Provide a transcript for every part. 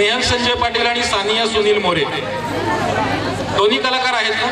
स्नेहल संजय पाटील आणि सानिया सुनील मोरे दोन्ही कलाकार आहेत ना?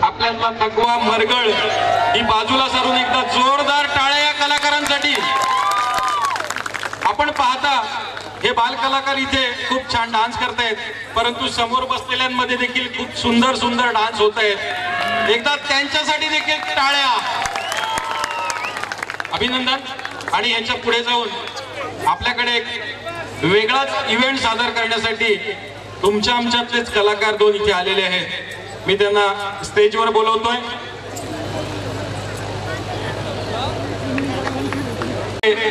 आपल्याला थकवा मरगळ ही बाजूला सारून एकदा जोरदार टाळ्या या कलाकारांसाठी. आपण पाहता हे बाल कलाकार इथे खूप छान डान्स करतायत, परंतु समोर बसलेल्यांमध्ये देखील खूप सुंदर सुंदर डान्स होत आहेत. एकदा त्यांच्यासाठी देखील टाळ्या. अभिनंदन. आणि याच्या पुढे जाऊन आपल्याकडे एक वेगळाच इव्हेंट सादर करण्यासाठी तुमच्या आमच्यातलेच कलाकार दोन इथे आलेले आहेत. मी त्यांना स्टेजवर बोलवतोय.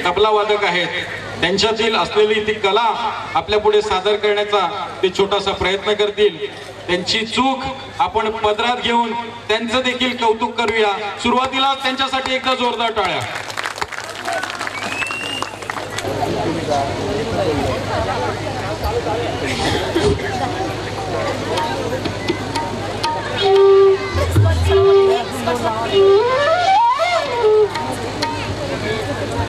तबला वादक आहेत, त्यांच्यातील असलेली ती कला आपल्या पुढे सादर करण्याचा ते छोटासा प्रयत्न करतील. त्यांची चूक आपण पदरात घेऊन त्यांचं देखील कौतुक करूया. सुरुवातीला त्यांच्यासाठी एकदा जोरदार टाळ्या.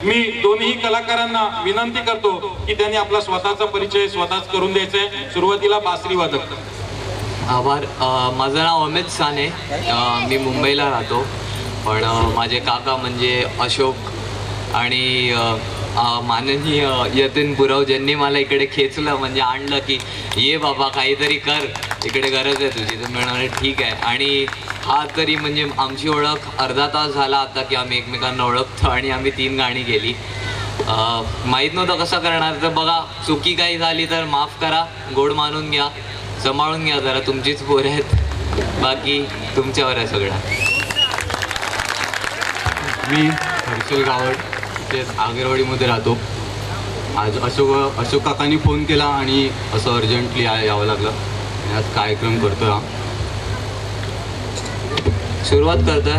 मी दोन्ही कलाकारांना विनंती करतो की त्यांनी आपला स्वतःचा परिचय स्वतःच करून द्यायचा आहे. सुरुवातीला बासरी वादक. आभार. माझं नाव अमित साने. मी मुंबईला राहतो, पण माझे काका म्हणजे अशोक आणि माननीय यतीन पुरव ज्यांनी मला इकडे खेचलं, म्हणजे आणलं की ये बाबा काहीतरी कर, इकडे गरज आहे तुझी. तर म्हणाले ठीक आहे. आणि हा तरी म्हणजे आमची ओळख अर्धा तास झाला आता की आम्ही एकमेकांना ओळखतो आणि आम्ही 3 गाणी केली. माहीत नव्हतं कसं करणार, तर बघा चुकी काही झाली तर माफ करा, गोड मानून घ्या, सांभाळून घ्या जरा, तुमचीच पोरं आहेत, बाकी तुमच्यावर आहे सगळं. मी हर्षल गावड, ते आगरवाडीमध्ये राहतो. आज अशोक काकांनी फोन केला आणि असं अर्जंटली यावं लागलं आणि आज कार्यक्रम करतो. सुरुवात करतोय.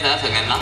द्यायचा सगळ्यांना.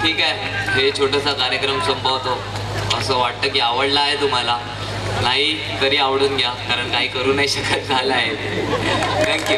ठीक आहे, हे छोटासा कार्यक्रम संपवतो. असं वाटतं की आवडला आहे तुम्हाला, नाही तरी आवडून घ्या, कारण काही करू नाही शकत झालं आहे. थँक्यू.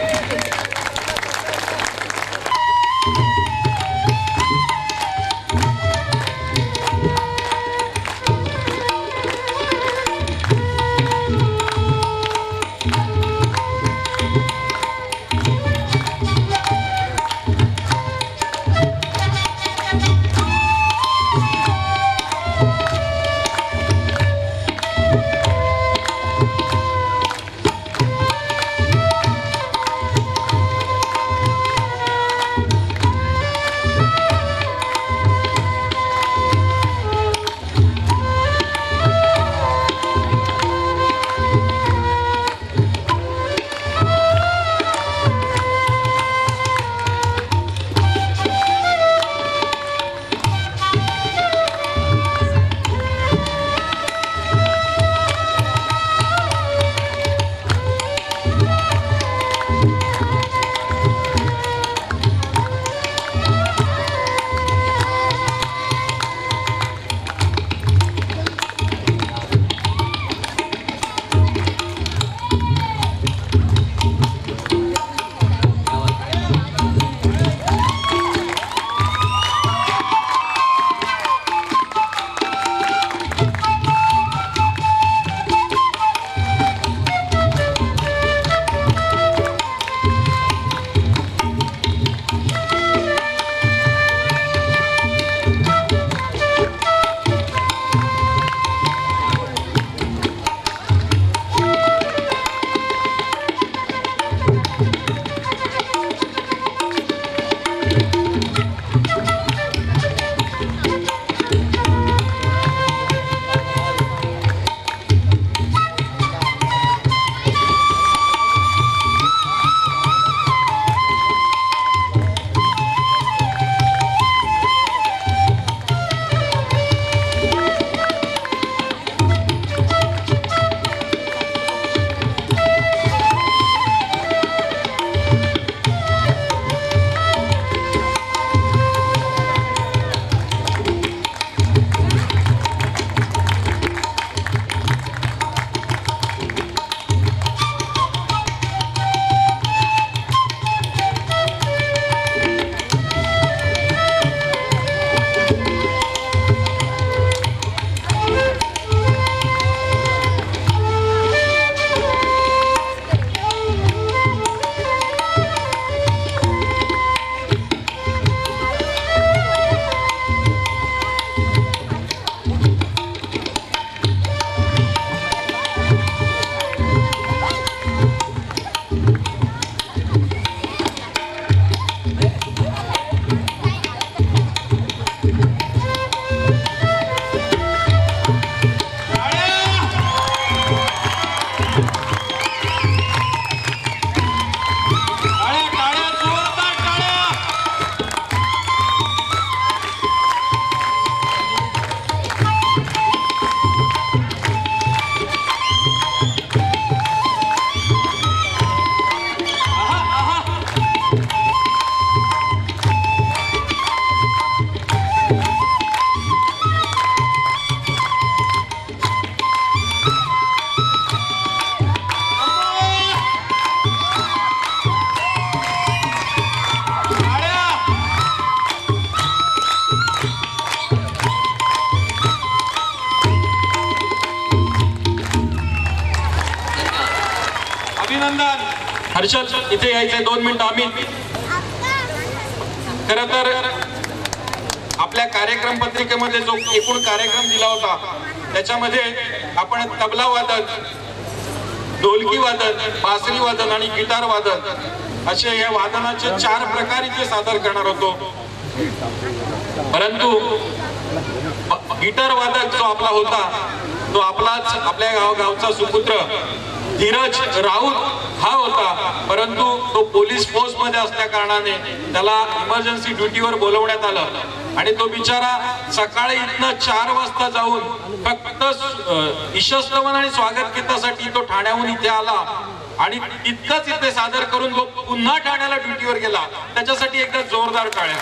अभिनंदन. हर्षल इथे यायचंय 2 मिनिटं. अमित, खर तर आपल्या कार्यक्रम पत्रिकेमध्ये जो एकूण कार्यक्रम दिला होता त्याच्यामध्ये आपण तबला वादन, ढोलकी वादन, बासरी वादन आणि गिटार वादन असे या वादनाचे 4 प्रकार इथे सादर करणार होतो. परंतु गिटार वादक जो आपला होता तो आपलाच आपल्या गावचा सुपुत्र धीरज राऊत हा होता. परंतु तो पोलीस फोर्स मध्ये असल्या कारणाने त्याला इमर्जन्सी ड्युटीवर बोलवण्यात आलं आणि तो बिचारा सकाळी इथनं 4 वाजता जाऊन फक्त ईशस्तवन आणि स्वागत गीतासाठी तो ठाण्याहून इथे आला आणि तितकंच इथे सादर करून तो पुन्हा ठाण्याला ड्युटीवर गेला. त्याच्यासाठी एकदा जोरदार टाळ्या.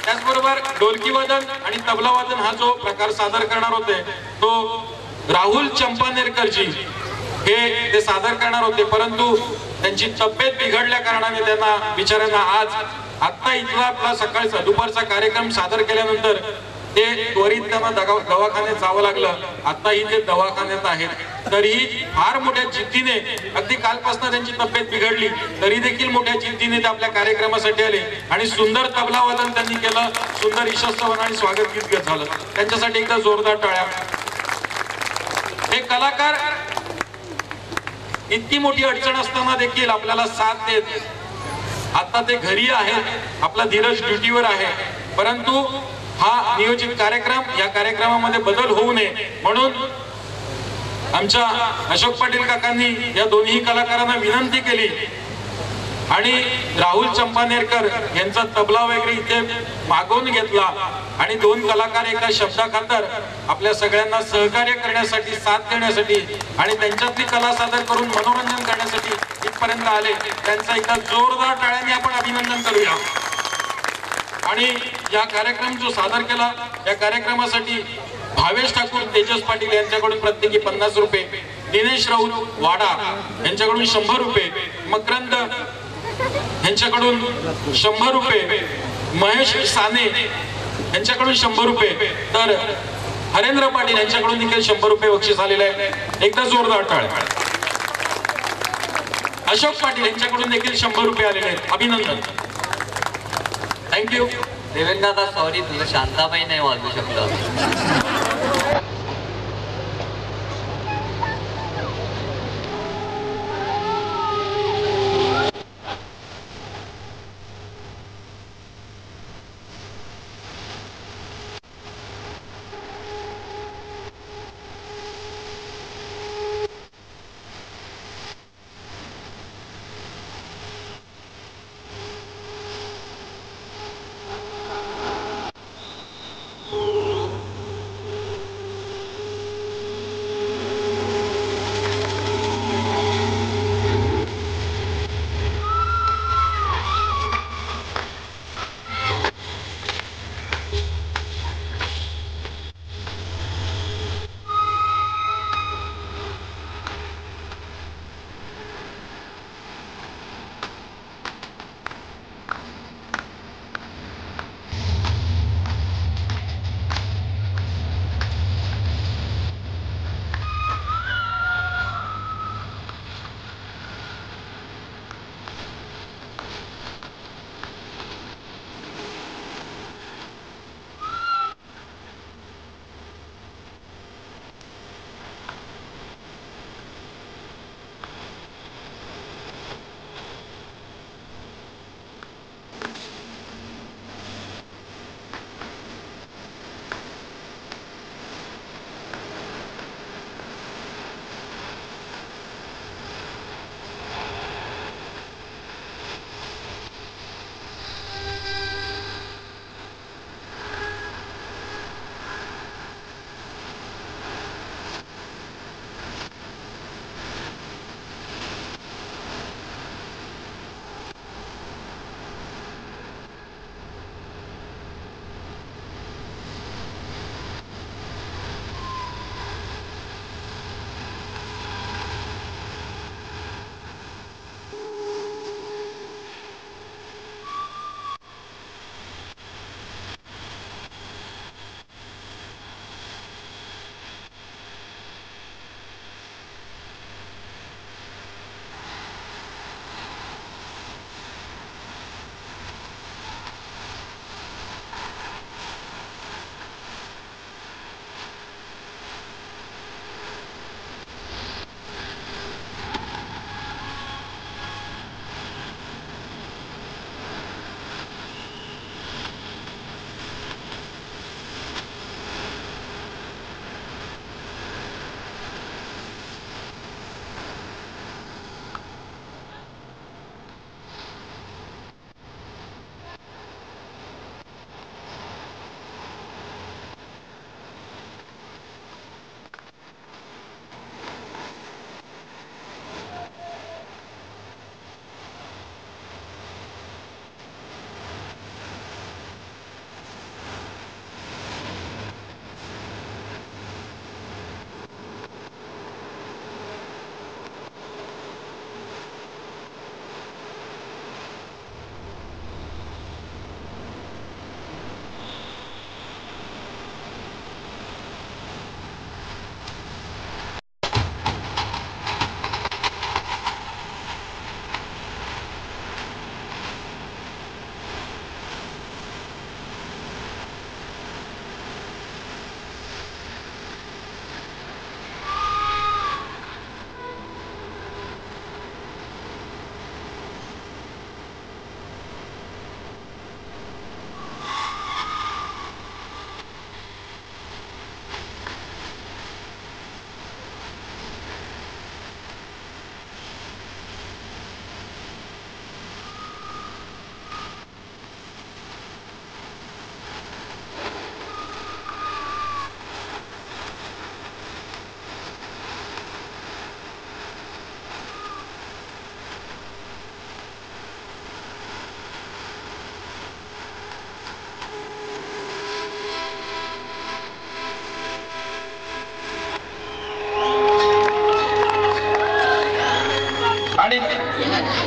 त्याचबरोबर ढोलकी वादन आणि तबला वादन हा जो प्रकार सादर करणार होते तो राहुल चंपानेरकरजी हे ते सादर करणार होते. परंतु त्यांची तब्येत बिघडल्या कारणाने त्यांना बिचाऱ्यांना आता इथला आपला सकाळचा दुपारचा कार्यक्रम सादर केल्यानंतर ते त्वरित त्यांना दवाखान्यात जावं लागलं. आताही ते दवाखान्यात आहेत. तरीही फार मोठ्या जिद्दीने, अगदी कालपासून त्यांची तब्येत बिघडली तरी देखील मोठ्या जिद्दीने ते आपल्या कार्यक्रमासाठी आले आणि सुंदर तबला वादन त्यांनी केलं, सुंदर ईशस्तवन आणि स्वागत गीत झालं. त्यांच्यासाठी एकदा जोरदार टाळ्या. हे कलाकार इतकी मोठी अडचण असताना देखील आपल्याला साथ देत. आता ते घरी आहेत, आपला धीरज ड्युटीवर आहे. परंतु हा नियोजित कार्यक्रम, या कार्यक्रमामध्ये बदल होऊ नये म्हणून आमच्या अशोक पाटील काकांनी या दोन्ही कलाकारांना विनंती केली आणि राहुल चंपानेरकर यांचा तबला वगैरे इथे मागवून घेतला आणि 2 कलाकार एका शब्दाखातर आपल्या सगळ्यांना सहकार्य करण्यासाठी, साथ देण्यासाठी आणि त्यांच्यातली कला सादर करून मनोरंजन करण्यासाठी इथपर्यंत आले. त्यांचा एकदा जोरदार टाळ्यांनी आपण अभिनंदन करूया. आणि या कार्यक्रम जो सादर केला या कार्यक्रमासाठी भावेश ठाकूर, तेजस पाटील यांच्याकडून प्रत्येकी 50 रुपये, दिनेश राऊत वाडा यांच्याकडून 100 रुपये, मकरंद यांच्याकडून 100 रुपये, महेश साने यांच्याकडून 100 रुपये, तर हरेंद्र पाटील यांच्याकडून देखील 100 रुपये बक्षीस आलेले आहे. एकदा जोरदार टाळ्या. अशोक पाटील यांच्याकडून देखील 100 रुपये आलेले आहेत. अभिनंदन. थँक्यू. देवेंद्र का सॉरी, तुझं शांताबाई नाही वाजवू शकतो.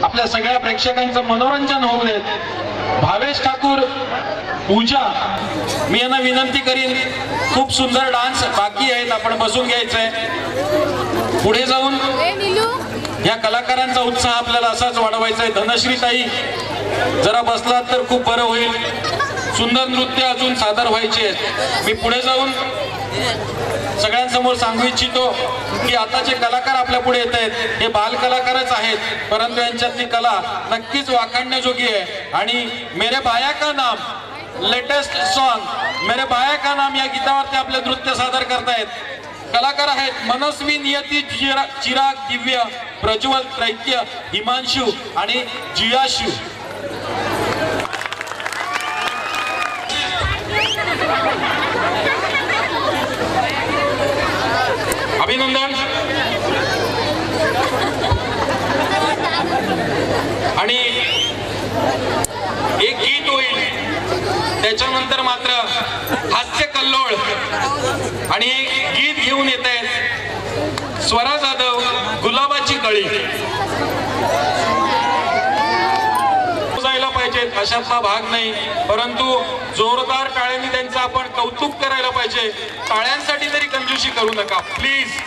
आपल्या सगळ्या प्रेक्षकांचं मनोरंजन होऊ देत. भावेश ठाकूर, पूजा, मी यांना विनंती करीन, खूप सुंदर डान्स बाकी आहेत, आपण बसून घ्यायचंय. पुढे जाऊन या कलाकारांचा उत्साह आपल्याला असाच वाढवायचा आहे. धनश्री ताई जरा बसलात तर खूप बरं होईल. सुंदर नृत्य अजून सादर व्हायचे आहेत. मी पुढे जाऊन सगळ्यांसमोर सांगू इच्छितो की आता जे कलाकार आपल्या पुढे येत आहेत हे बाल कलाकारच आहेत, परंतु यांच्यातली कला नक्कीच वाखाणण्याजोगी आहे. आणि मेरे बाया का नाम लेटेस्ट सॉन्ग मेरे बाया का नाम या गीतावरती आपले नृत्य सादर करतायत. कलाकार आहेत मनस्वी, नियती, चिराग, दिव्य, प्रज्वल, त्रैत्य, हिमांशू आणि जियाशू. अभिनंदन. आणि एक गीत होईल, त्याच्यानंतर मात्र हास्य कल्लोळ आणि गीत घेऊन येत आहेत स्वरा जाधव, गुलाबाची कळी. जायला पाहिजेत अशातला भाग नाही, परंतु जोरदार टाळ्यांनी त्यांचं आपण कौतुक करायला पाहिजे. टाळ्यांसाठी तरी कंजूशी करू नका प्लीज.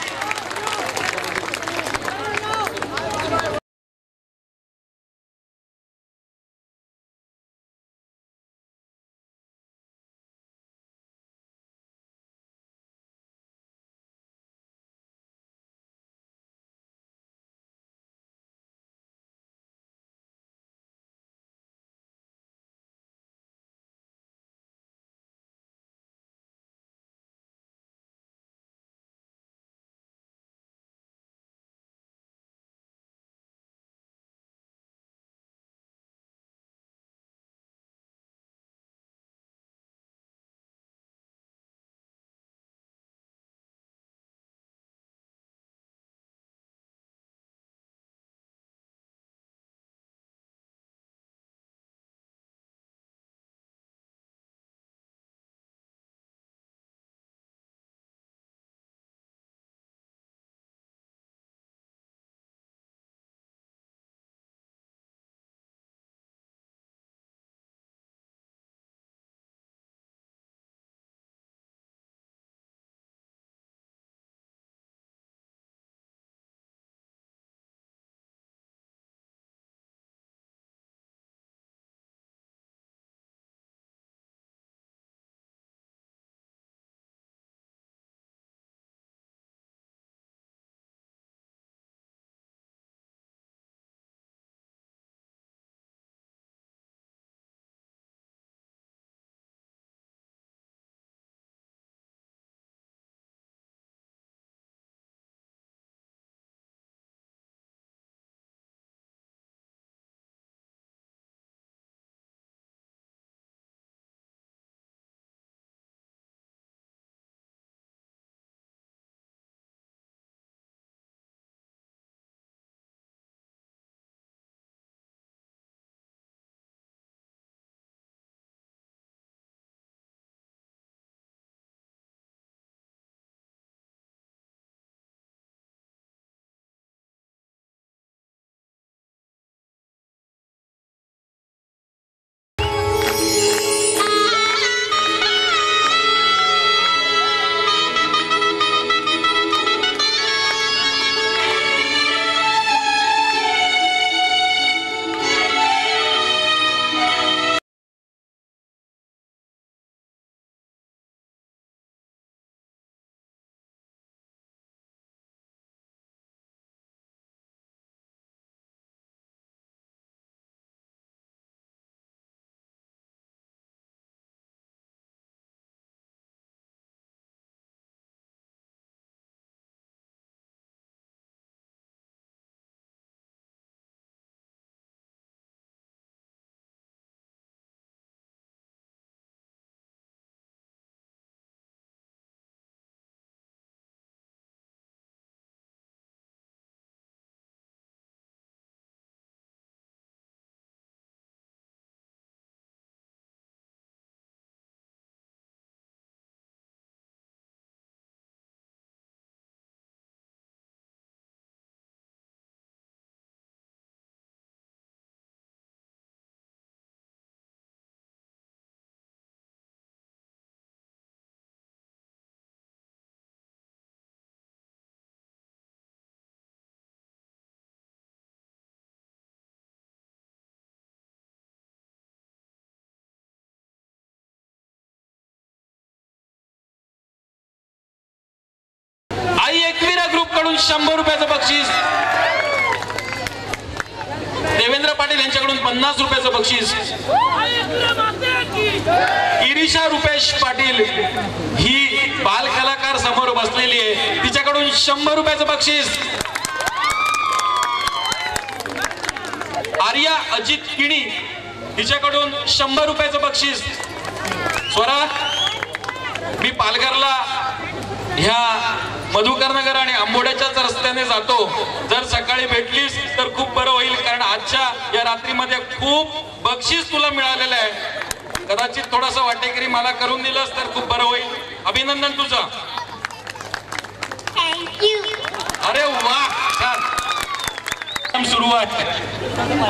ग्रुप कडून 100 रुपयाचं बक्षीस, देवेंद्र पाटील यांच्याकडून 50 रुपयाचं बक्षीस, इरिशा रुपेश पाटील ही बाल कलाकार समोर बसलेली आहे, तिच्याकडून 100 रुपयाचं बक्षीस, आर्या अजित किणी हिच्याकडून 100 रुपयाचं बक्षीस. स्वरा, मी पालघरला ह्या मधुकरनगर आणि आंबोड्याच्याच रस्त्याने जातो, जर सकाळी भेटलीस तर खूप बरं होईल, कारण आजच्या या रात्रीमध्ये खूप बक्षीस तुला मिळालेलं आहे. कदाचित थोडासा वाटेकरी मला करून दिलंस तर खूप बरं होईल. अभिनंदन तुझं. थँक्यू. अरे वा, छान. सुरू आहे.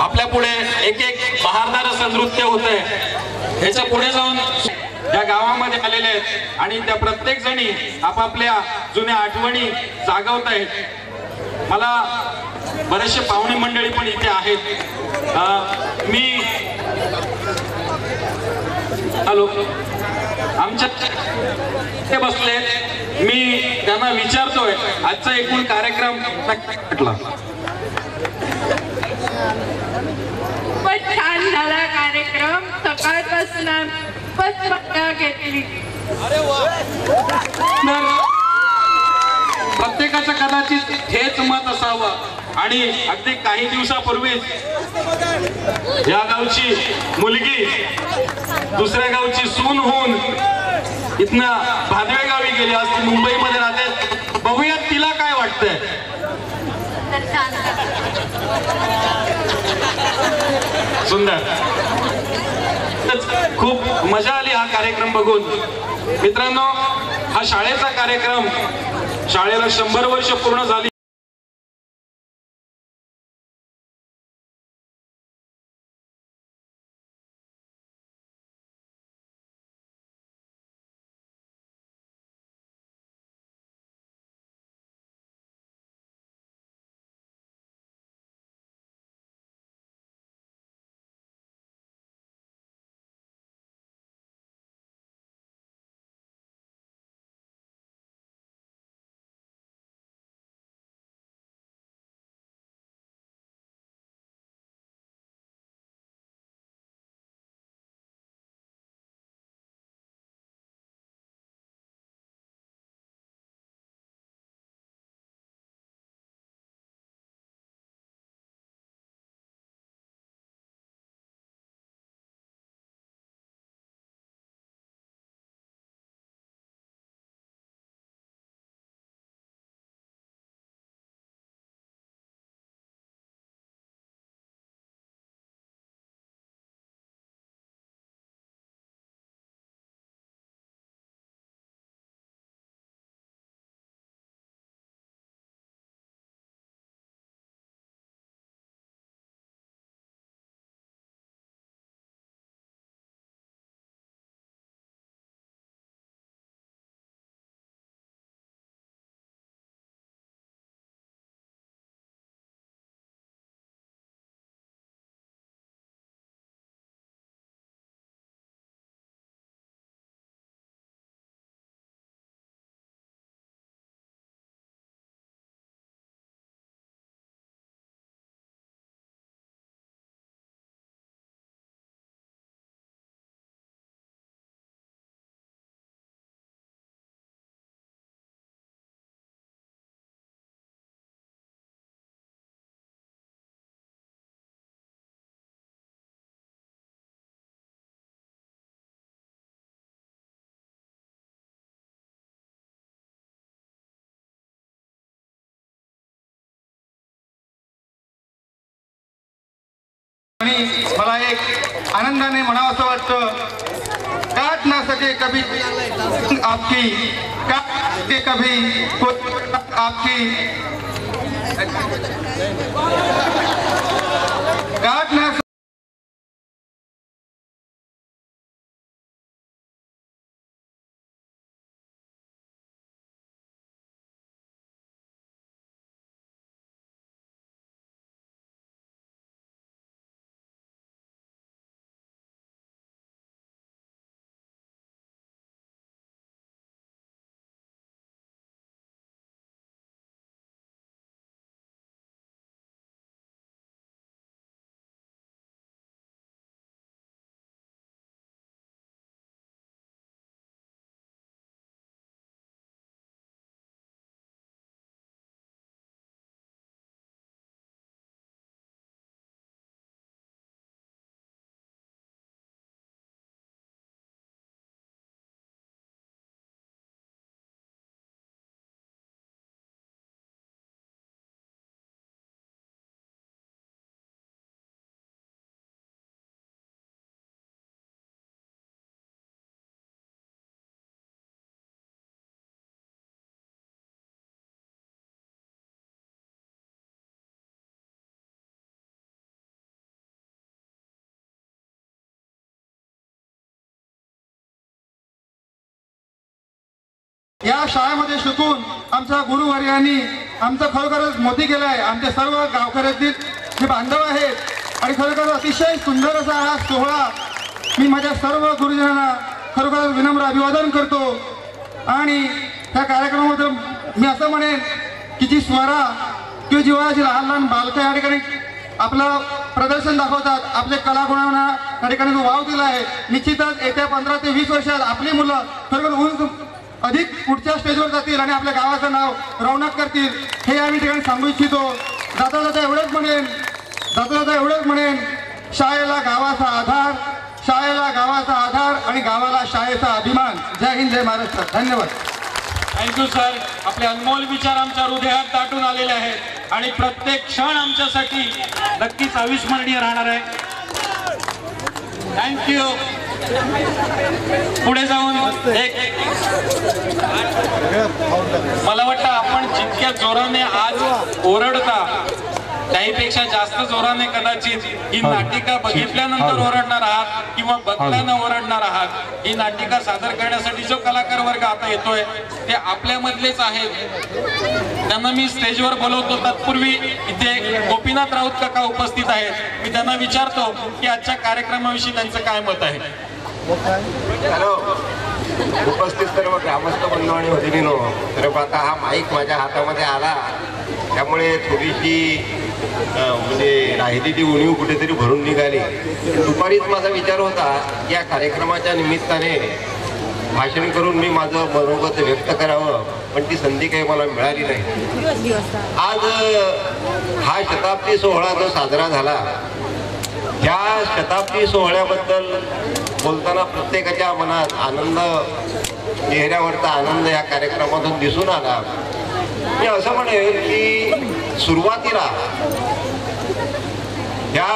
आपल्या पुढे एक एक बहारदार असं नृत्य होत आहे. ह्याच्या पुढे जाऊन या गावामध्ये आलेले आहेत आणि त्या प्रत्येक जणी आपापल्या जुन्या आठवणी जागवत आहेत. मला बरेचसे पाहुणे मंडळी पण इथे आहेत. मी हॅलो, आमच्या ते बसले, मी त्यांना विचारतोय आजचा एकूण कार्यक्रम म्हटला. खूपच छान झाला कार्यक्रम. सकाळपासून खूपच मजा घेतली. प्रत्येकाचं कदाचित हेच मत असावं. आणि अगदी काही दिवसापूर्वीच या गावची मुलगी दुसऱ्या गावची सून होऊन इथनं भादवे गावी गेली, आज ती मुंबईमध्ये राहते. बघूयात तिला काय वाटतंय. सुंदर, खूप मजा आली हा कार्यक्रम बघून. मित्रांनो, हा शाळेचा कार्यक्रम, शाळेला 100 वर्ष पूर्ण झाली. आणि मला एक आनंदाने म्हणावं असं वाटतं, काट ना सके कभी आपकी, काट के कभी आपकी, काट ना या शाळेमध्ये शिकून आमच्या गुरुवर्यांनी आमचं खरोखरच मोठी केलं आहे. आमचे सर्व गावकऱ्यातील जे बांधव आहेत आणि खरोखर अतिशय सुंदर असा हा सोहळा मी माझ्या सर्व गुरुजनांना खरोखर विनम्र अभिवादन करतो. आणि त्या कार्यक्रमामध्ये मी असं म्हणेन की जी स्वरा किंवा जेव्हा जी लहान लहान बालकं या ठिकाणी आपलं प्रदर्शन दाखवतात, आपले कलागुणांना त्या ठिकाणी जो वाव दिला आहे, निश्चितच येत्या 15 ते 20 वर्षात आपली मुलं खरोखर उंच अधिक पुढच्या स्टेजवर जातील आणि आपल्या गावाचं नाव रौनक करतील, हे आम्ही ठिकाणी सांगू इच्छितो. जाता जाता एवढंच म्हणेन शाळेला गावाचा आधार, शाळेला गावाचा आधार आणि गावाला शाळेचा अभिमान. जय हिंद, जय महाराष्ट्र. धन्यवाद. Thank you sir. आपले अनमोल विचार आमच्या हृदयात दाटून आलेले आहेत आणि प्रत्येक क्षण आमच्यासाठी नक्कीच अविस्मरणीय राहणार आहे. थँक्यू. पुढे जाऊन मला वाटतं आपण जितक्या जोराने आज ओरडता त्याहीपेक्षा जास्त जोराने कदाचित ही नाटिका बघितल्यानंतर ओरडणार आहात किंवा बघताना ओरडणार आहात. ही नाटिका सादर करण्यासाठी जो कलाकार वर्ग आता येतोय ते आपल्यामधलेच आहेत. त्यांना मी स्टेजवर बोलवतो. तत्पूर्वी इथे गोपीनाथ राऊत काका उपस्थित आहेत. मी त्यांना विचारतो की आजच्या कार्यक्रमाविषयी त्यांचं काय मत आहे. हॅलो, उपस्थित सर्व ग्रामस्थ बंधू आणि भगिनींनो, तर आता हा माईक माझ्या हातामध्ये आला त्यामुळे थोडीशी म्हणजे राहिलेली उणीव कुठेतरी भरून निघाली. दुपारीच माझा विचार होता या कार्यक्रमाच्या निमित्ताने भाषण करून मी माझं मनोगत व्यक्त करावं, पण ती संधी काही मला मिळाली नाही. आज हा शताब्दी सोहळा जो साजरा झाला, त्या शताब्दी सोहळ्याबद्दल बोलताना प्रत्येकाच्या मनात आनंद, चेहऱ्यावरचा आनंद या कार्यक्रमातून दिसून आला. मी असं म्हणेन की सुरुवातीला या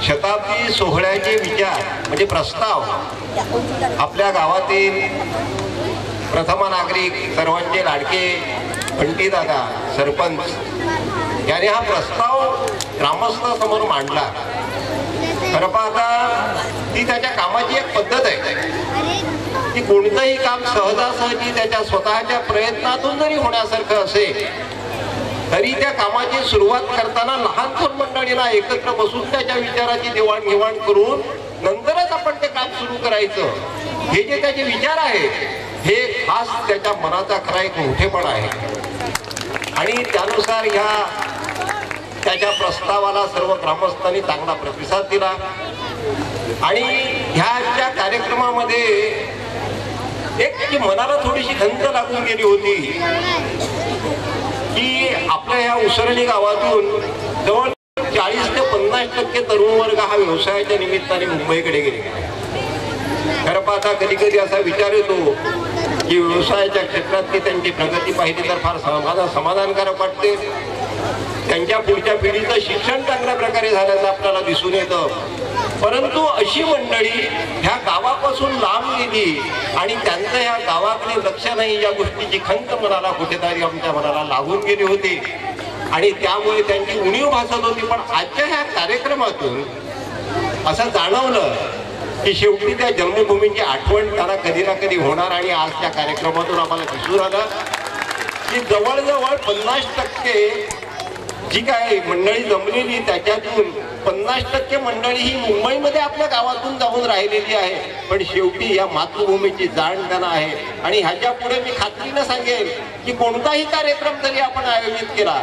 शताब्दी सोहळ्याचे विचार म्हणजे प्रस्ताव आपल्या गावातील प्रथम नागरिक, सर्वांचे लाडके बंटी दादा सरपंच याने हा प्रस्ताव ग्रामस्थांसमोर मांडला. खरं पाहता ती त्याच्या कामाची एक पद्धत आहे की कोणतंही काम सहजासहजी त्याच्या स्वतःच्या प्रयत्नातून जरी होण्यासारखं असेल तरी त्या कामाची सुरुवात करताना लहान थोर मंडळीला एकत्र बसून त्याच्या विचाराची देवाणघेवाण करून नंतरच आपण ते काम सुरू करायचं. हे जे त्याचे विचार आहेत हे खास त्याच्या मनाचा खरा एक मोठेपणा आहे. आणि त्यानुसार त्याच्या प्रस्तावाला सर्व ग्रामस्थांनी चांगला प्रतिसाद दिला. आणि ह्याच्या कार्यक्रमामध्ये एक मनाला थोडीशी खंत लागून गेली होती की आपल्या ह्या उसरणी गावातून जवळ 40 ते 50% तरुण वर्ग हा व्यवसायाच्या निमित्ताने मुंबईकडे गेले. खरं पाहता कधी कधी असा विचार येतो की व्यवसायाच्या क्षेत्रातली त्यांची प्रगती पाहिली तर फार समाधानकारक वाटते. त्यांच्या पुढच्या पिढीचं शिक्षण चांगल्या प्रकारे झाल्याचं आपल्याला दिसून येतं. परंतु अशी मंडळी ह्या गावापासून लांब गेली आणि त्यांचं ह्या गावाकडे लक्ष नाही या गोष्टीची खंत मनाला कुठेतरी आमच्या मनाला लागून गेली होती आणि त्यामुळे त्यांची उणीव भासत होती. पण आजच्या ह्या कार्यक्रमातून असं जाणवलं की शेवटी त्या जन्मभूमीची आठवण त्यांना कधी ना कधी होणार. आणि आज त्या कार्यक्रमातून आम्हाला दिसून आलं की जवळजवळ 50% जी काय मंडळी जमलेली त्याच्यातून 50% मंडळी ही मुंबईमध्ये आपल्या गावातून जाऊन राहिलेली आहे. पण शेवटी या मातृभूमीची जाण त्यांना आहे. आणि ह्याच्या पुढे मी खात्रीनं सांगेन की कोणताही कार्यक्रम जरी आपण आयोजित केला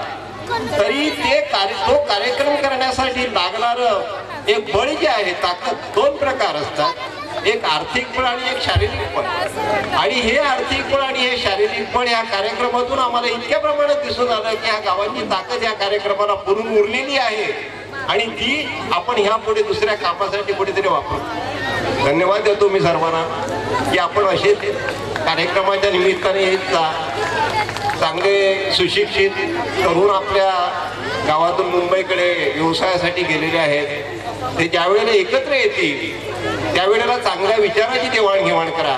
तरी तो कार्यक्रम करण्यासाठी लागणारं एक बळ जे आहे, ताकद, 2 प्रकार असतात. एक आर्थिक बळ आणि एक शारीरिक बळ. आणि हे आर्थिक बळ आणि हे शारीरिक बळ या कार्यक्रमातून आम्हाला इतक्या प्रमाणात दिसून आलं की ह्या गावाची ताकद या कार्यक्रमाला पुरून उरलेली आहे आणि ती आपण ह्या पुढे दुसऱ्या कामासाठी कुठेतरी वापरू. धन्यवाद देतो मी सर्वांना की आपण असे कार्यक्रमाच्या निमित्ताने येत जा. चांगले सुशिक्षित तरुण आपल्या गावातून मुंबईकडे व्यवसायासाठी गेलेले आहेत. ते ज्या वेळेला एकत्र येतील त्यावेळेला चांगल्या विचाराची देवाणघेवाण करा.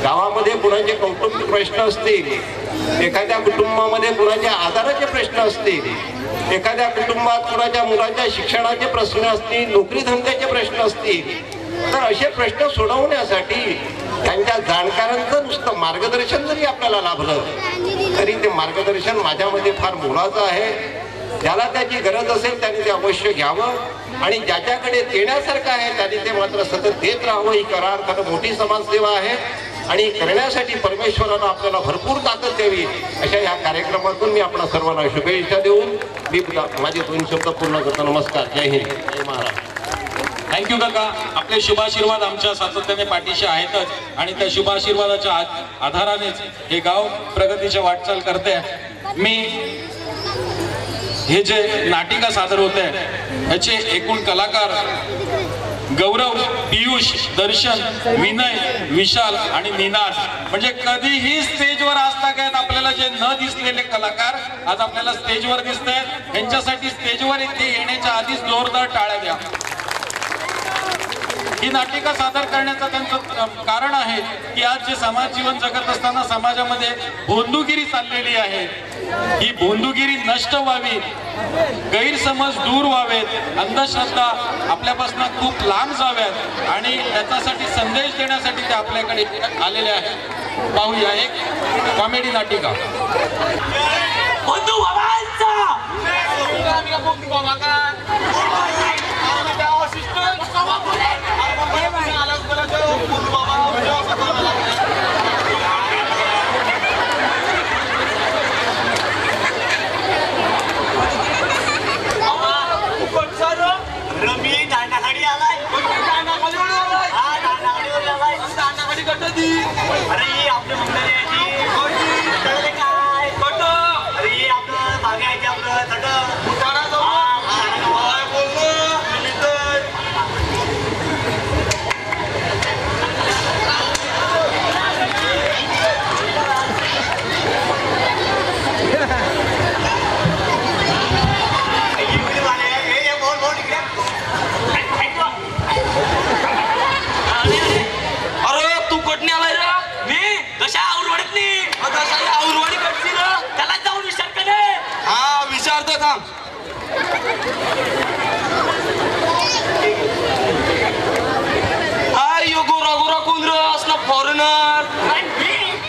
गावामध्ये कुणाचे कौटुंबिक प्रश्न असतील, एखाद्या कुटुंबामध्ये कुणाच्या आधाराचे प्रश्न असतील, एखाद्या कुटुंबात कुणाच्या मुलाच्या शिक्षणाचे प्रश्न असतील, नोकरी धंद्याचे प्रश्न असतील, तर असे प्रश्न सोडवण्यासाठी त्यांच्या जाणकारांचं नुसतं मार्गदर्शन जरी आपल्याला लाभलं तरी ते मार्गदर्शन माझ्यामध्ये फार मोलाचं आहे. ज्याला त्याची गरज असेल त्याने ते अवश्य घ्यावं आणि ज्याच्याकडे देण्यासारखं आहे त्याने ते मात्र सतत देत राहावं. ही खऱ्या अर्थानं मोठी समाजसेवा आहे आणि करण्यासाठी परमेश्वरानं आपल्याला भरपूर ताकद द्यावी अशा या कार्यक्रमातून मी आपल्या सर्वांना शुभेच्छा देऊन मी माझे 2 शब्द पूर्ण करतो. नमस्कार. जय हिंद, जय महाराष्ट्र. थँक्यू काका. आपले शुभाशीर्वाद आमच्या सातत्याने पाठीशी आहेतच आणि त्या शुभाशीर्वादाच्या आधारानेच हे गाव प्रगतीच्या वाटचाल करते. मी हे जे नाटिका सादर होते याचे एकूण कलाकार गौरव, पियुष, दर्शन, विनय, विशाल आणि निनाद म्हणजे कधीही स्टेजवर असता काय आपल्याला जे न दिसलेले कलाकार आज आपल्याला स्टेजवर दिसत आहेत. त्यांच्यासाठी स्टेजवर इथे येण्याच्या आधीच जोरदार टाळ्या द्या. ही नाटिका सादर करण्याचं त्यांचं कारण आहे की आज जे समाज जीवन जगत असताना समाजामध्ये भोंदूगिरी चाललेली आहे. ही भोंदूगिरी नष्ट व्हावी, गैरसमज दूर व्हावेत, अंधश्रद्धा आपल्यापासून खूप लांब जाव्यात आणि त्याच्यासाठी संदेश देण्यासाठी ते आपल्याकडे आलेले आहेत. पाहूया एक कॉमेडी नाटिका. अरे आपल्या काय फोटो अरे आपलं मागायचे आपलं फॉरेनर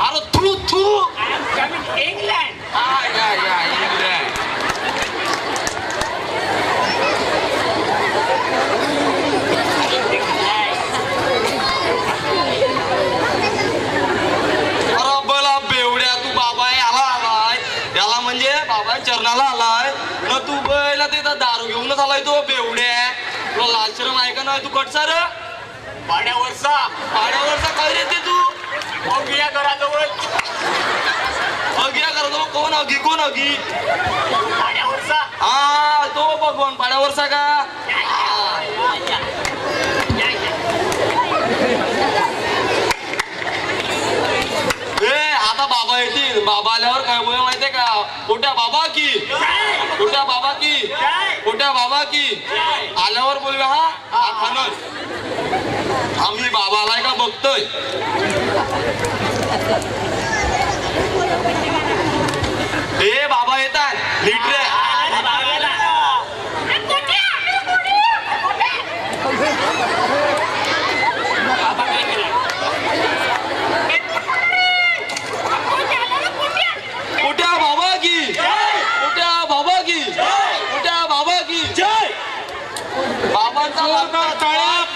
अरे थू थू इंग्लंड इंग्लंड अरे बला बेवड्या तू बाबा याला आलाय याला म्हणजे बाबा चरणाला आलाय न तू बैला ते दारू घेऊनच आलाय तो बेवड्या तुला लाल शरम आहे का नाही तू कटसार पाड्यावरचा काय रे ते तू अगिया घराजवळ कोण अगी पाड्यावरचा हा तो भगवान पाड्यावरचा का आता बाबा येतील बाबा आल्यावर काय बोल माहितीये का खोट्या बाबा की आल्यावर बोलूया हा खानच आम्ही बाबा आलाय का बघतोय हे बाबा येतात नीट रे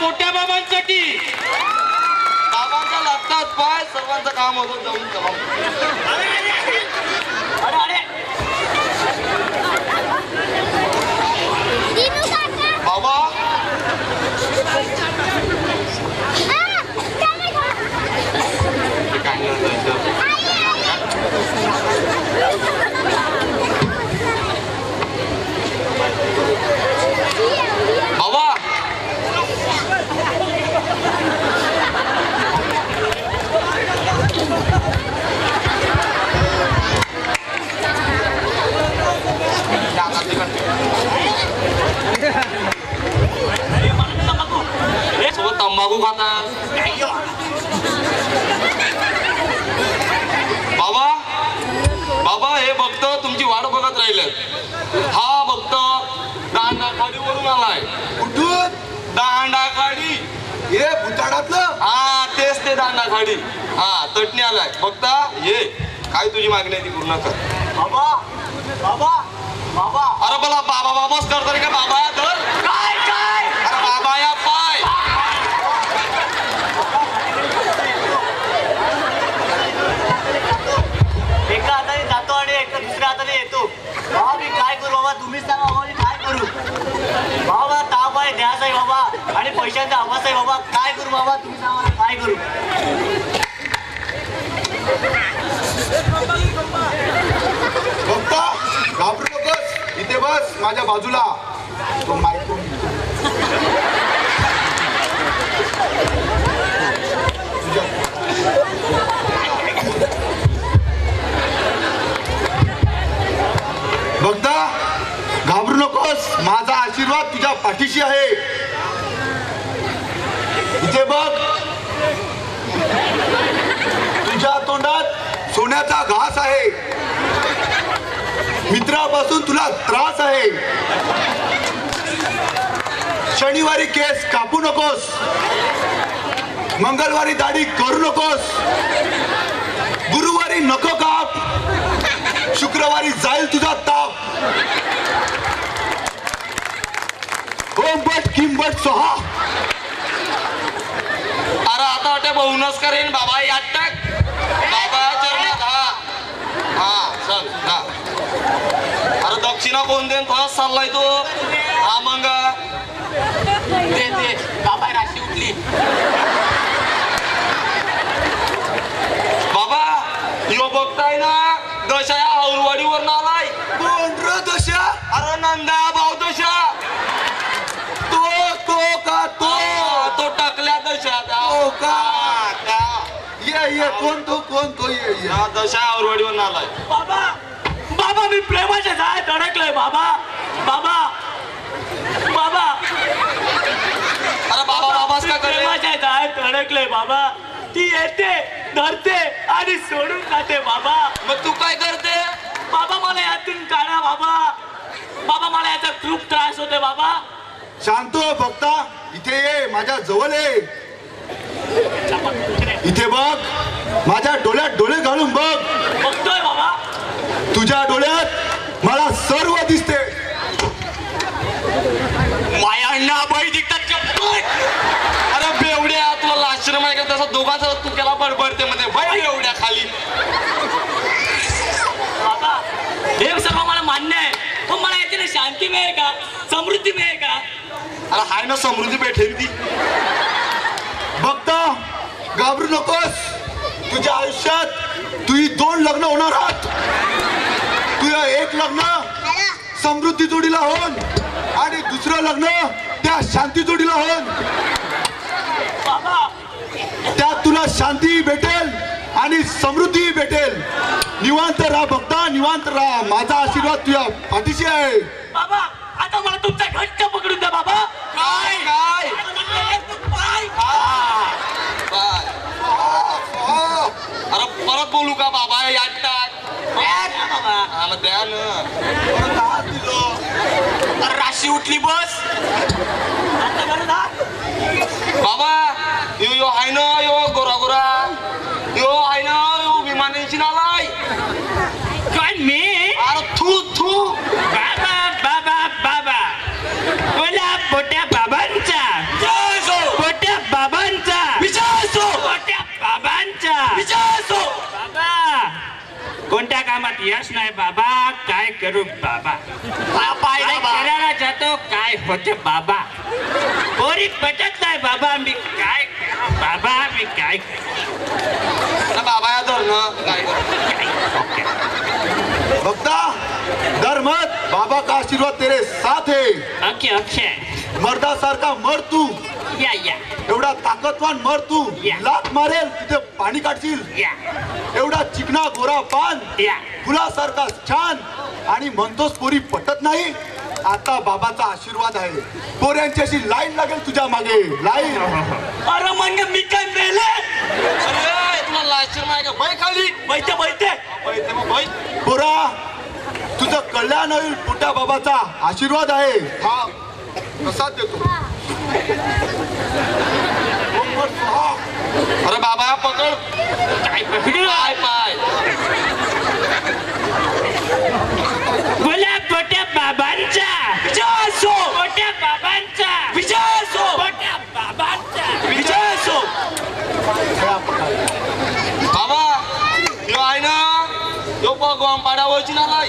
मोठ्या बाबांसाठी बाबांच्या लागतात पाय सर्वांचं काम होतं जाऊन बाबा तंबाखू खातात बाबा बाबा हे भक्त तुमची वाट बघत राहिले हा भक्त दांडाखाडीवरून आलाय कुठून दांडाखाडी हे भुताडातलं हा तेच ते दांडा खाडी. हा तटणी आलाय बघता ये. काय तुझी मागणी आहे ती पूर्ण कर. बाबा बाबा बाबा अरे बोला बाबा बाबाच करतो रे का बाबा धर. काय काय अरे बाबा या पाय. एका हाताने जातो आणि एका दुसऱ्या हाताने येतो. बाबा मी काय करू बाबा तुम्हीच सांगा बाबा मी काय करू. बाबा ताप आहे ध्यास आहे बाबा आणि पैशांचा आवाज आहे बाबा. काय करू बाबा तुम्ही सांगा मला काय करू. बघता घाबरू नकोस इथे बस माझ्या बाजूला. तो माईक बघता घाबरू नकोस माझा आशीर्वाद तुझ्या पाठीशी आहे. इथे बघ तुझ्या तोंडात सोन्याचा घास आहे. मित्रापासून तुला त्रास आहे. शनिवारी केस कापू नकोस. मंगळवारी दाढी करू नकोस. गुरुवारी नको काप. शुक्रवारी जाईल तुझा ताप. ओम बट किंबट सोहा. अरे आता वाटतं बहुनच करेन बाबा यात टाक. बाबा चरणात हा चल हा. अरे दक्षिणा कोण देन थोडाच चाललाय तो. हा मग दे बाबा राशी उठली. बाबा यो बघताय ना दशा या औरवाडीवर आलाय. कोण र दशा? अरे नंदा भाऊ दशा. तो टाकल्या दशा हो का? ये कोण तो ये हा दशा औरवाडीवर आलाय. बाबा बाबा मी प्रेमाच्या जाळ्यात अडकलोय बाबा. बाबा बाबा अरे बाबा बाबाच का करे. प्रेमाच्या जाळ्यात अडकलोय बाबा. ती येते धरते आणि सोडून जाते बाबा. मग तू काय करते. बाबा मला यातून काढा बाबा. बाबा मला याचा खूप त्रास होते बाबा. शांत हो बघता इथे ये माझ्या जवळ ये. इथे बघ माझ्या डोळ्यात डोळे घालून बघ. बघतोय बाबा. तुझ्या डोळ्यात मला सर्व दिसते. मायांना बाई दिसतात. अरे बेवड्या तुला लाश्रम आहे का तसा दोघांचा तू केला बडबडते मध्ये बाई बेवड्या खाली. बाबा हे सर्व मला मान्य आहे पण मला याच्याने शांती मिळेल का समृद्धी मिळेल का. अरे हाय ना समृद्धी भेटेल ती. बघता घाबरू नकोस. तुझ्या आयुष्यात तुझी 2 लग्न होणार आहात. तुझं एक लग्न समृद्धी जोडीला होऊन आणि दुसरं लग्न त्या शांती जोडीला होऊन. बाबा त्यात तुला शांती भेटेल आणि समृद्धी भेटेल. निवांत राहा बघता निवांत राहा. माझा आशीर्वाद तुझ्या पाठीशी आहे. बाबा आता मला तुमचा घट्ट पकडून द्या बाबा. काय काय अरे परत बोलू का बाबा यात टाक. हा मग द्या ना. राशी उठली बस. बाबा यो हाय ना यो गोरा गोरा यो हाय ना यो विमानांची नालाय. काय मी अरे थू थू. बाबा बाबा बाबा बोला पोट्या बाबांचा. पोट्या बाबांचा. पोट्या बाबांचा. बाबा कोणत्या कामात यश नाही बाबा. काय करू बाबा. काय करायला जातो काय होते बाबा. पोरी पटत नाही बाबा. मी काय करू बाबा. मी काय करू. बाबा या धर ना काय बघता धर्मत बाबा का आशीर्वाद तेरे साथ है. ओके अक्षय मर्दा सारखा मर तू. या एवढा ताकदवान मर तू. लात मारेल तिथे पाणी काढशील. या एवढा चिकना गोरा पान या फुलासारखा छान आणि म्हणतोस पोरी पटत नाही. आता बाबाचा आशीर्वाद आहे. पोऱ्यांची अशी लाईन लागेल तुझ्या मागे लाईन. अरे मग मी काय मेले. अरे तुला लाश्रम आहे का बाई खाली. बैठे बैठे बैठे मग बाई. पोरा तुझं कल्याण होईल. पोट्या बाबाचा आशीर्वाद आहे. हा प्रसाद देतो. अरे बाबा पकड काय पाय पाय बोला मोठ्या बाबांचा विजय असो, मोठ्या बाबांचा विजय असो, मोठ्या बाबांचा विजय असो. बाबा यो आहे ना यो भगवान पाड्यावरची नालाय.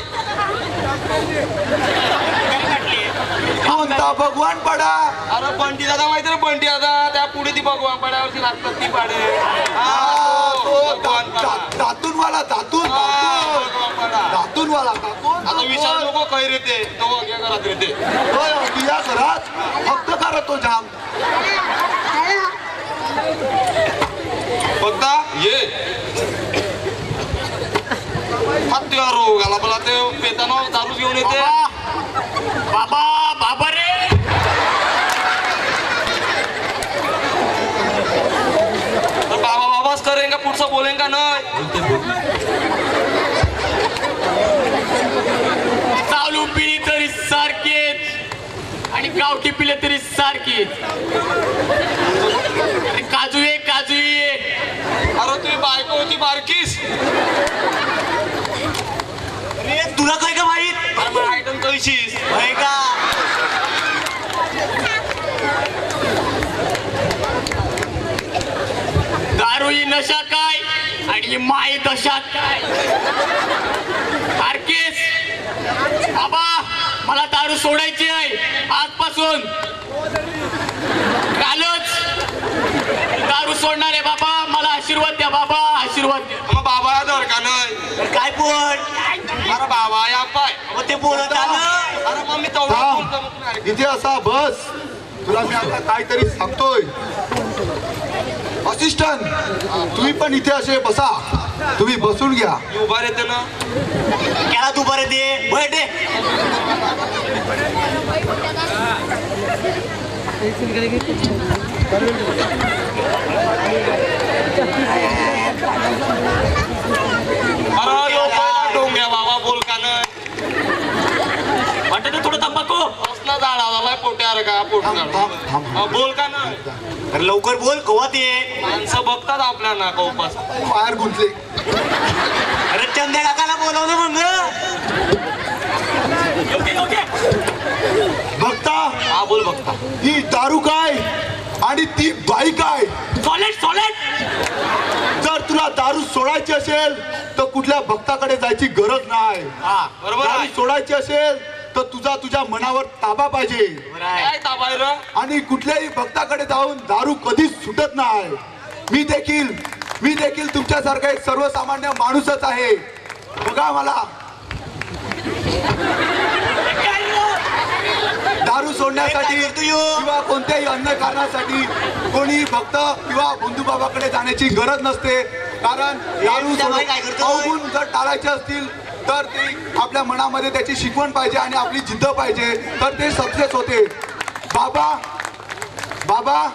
कोणता भगवान पाडा? अरे बंटी दादा माहिती ना बंटी दादा त्या पुढे ती भगवान पाड्यावरची लागतात ती पाडे. दातून वाला दातून दातून वाला दातून. आता विचार नको काही रेते तो या घरात रेते तुझ्या घरात फक्त करत तो जाम. बघता ये हत्या रोग आला मला ते पेताना दारू घेऊन येते. बाबा बाबा रे तर बाबा बाबाच करेन का पुढचं बोलेन का नाही. चालू पिली तरी सारखीच आणि गावठी पिले तरी सारखीच. काजू ये काजू ये. अरे तुझी बायको होती बारकीस. अरे तुला काय का माहित? अरे मग आयटम कळशीस होय का? दारू ही नशा काय आणि माय दशा काय. आरकेस बाबा मला दारू सोडायची आहे आजपासून. कालच दारू सोडणार आहे बाबा. मला आशीर्वाद द्या बाबा आशीर्वाद द्या. मग बाबा धर का नाही. काय बोल? अरे बाबा या पाय. मग ते बोलत आलं. अरे मग मी तेवढा फोन करत नाही. इथे असा बस. तुला मी आता काहीतरी सांगतोय. असिस्टंट तुम्ही पण इथे असे बसा. तुम्ही बसून घ्या. मी उभा येते ना. त्याला तू बरं दे बर्थडे. अरे यो पहिला डोंग्या बाबा बोल का नाही. वाटत थोडं तंबाखू. असला झाडा झालाय पोट्यावर का पोटणार. बोल का नाही. अरे लवकर बोल कवा ते. माणसं बघतात आपल्या नाका उपास. बाहेर गुंतले. अरे चंद्या काकाला बोलवलं मग. बघता हा बोल बघता. ही दारू काय आणि ती बाई काय. Solid solid. जर तुला दारू सोडायची असेल तर कुठल्या भक्ताकडे जायची गरज नाही. बरोबर दारू आहे. सोडायची असेल तर तुझ्या मनावर ताबा पाहिजे. काय ताबाय र. आणि कुठल्याही भक्ताकडे जाऊन दारू कधीच सुटत नाही. मी देखील तुमच्यासारखा एक सर्वसामान्य माणूसच आहे. बघा मला दारू सोडण्यासाठी किंवा कोणत्याही अन्य कारणासाठी कोणी भक्त किंवा बंधू बाबाकडे जाण्याची गरज नसते. कारण दारू अवगुण जर टाळायचे असतील तर ते आपल्या मनामध्ये त्याची शिकवण पाहिजे आणि आपली जिद्द पाहिजे तर ते सक्सेस होते. बाबा बाबा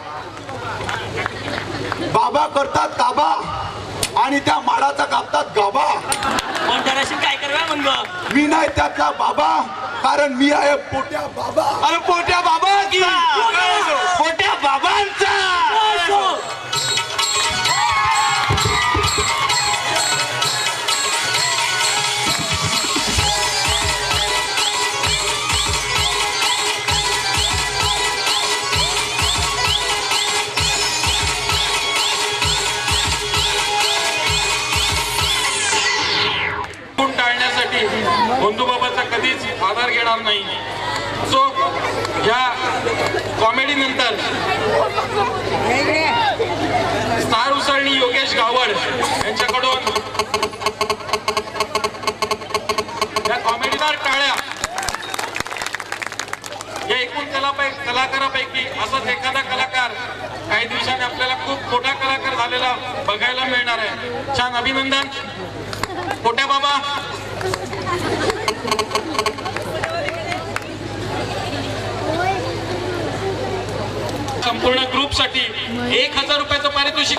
बाबा करतात ताबा आणि त्या माडाचा कापतात गाबा. पण दर्शन काय करवा मग. मी नाही त्यातला बाबा कारण मी आहे पोट्या बाबा. अरे पोट्या बाबा की मोठ्या बाबांचा. टाळण्यासाठी बंधूबाबाचा कधीच आधार घेणार नाही. सो या कॉमेडी नंतर स्टार उसळणी योगेश गावड यांच्याकडून या कॉमेडीदार टाळ्या. या एकूण कलाकारापैकी असाच एखादा कलाकार काही दिवसांनी आपल्याला खूप मोठा कलाकार झालेला बघायला मिळणार आहे. छान अभिनंदन पोट्या बाबा. संपूर्ण ग्रुपसाठी 1000 रुपयाचं पारितोषिक